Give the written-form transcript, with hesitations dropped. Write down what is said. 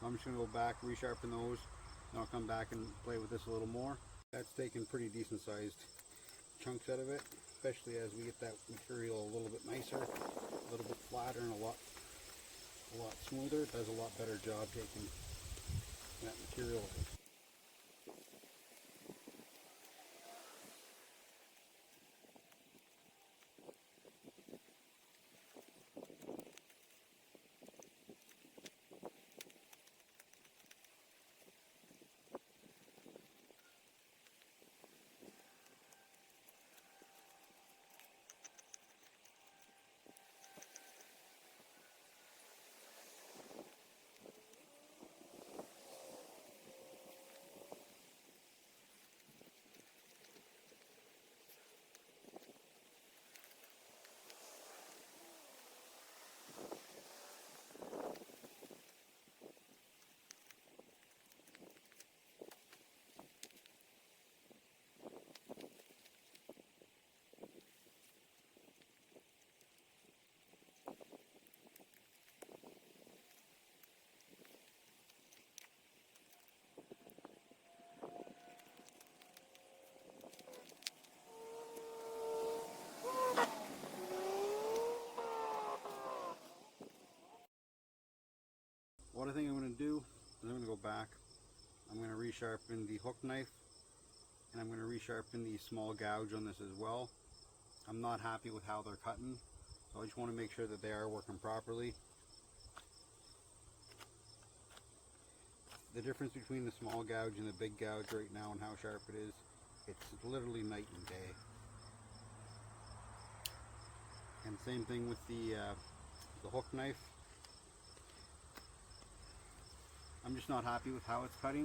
So I'm just going to go back, resharpen those, and I'll come back and play with this a little more. That's taken pretty decent sized chunks out of it, especially as we get that material a little bit nicer, a little bit flatter, and a lot smoother. It does a lot better job taking that material out. What I think I'm going to do is I'm going to go back, I'm going to resharpen the hook knife, and I'm going to resharpen the small gouge on this as well. I'm not happy with how they're cutting, so I just want to make sure that they are working properly. The difference between the small gouge and the big gouge right now and how sharp it is, it's literally night and day. And same thing with the hook knife. I'm just not happy with how it's cutting.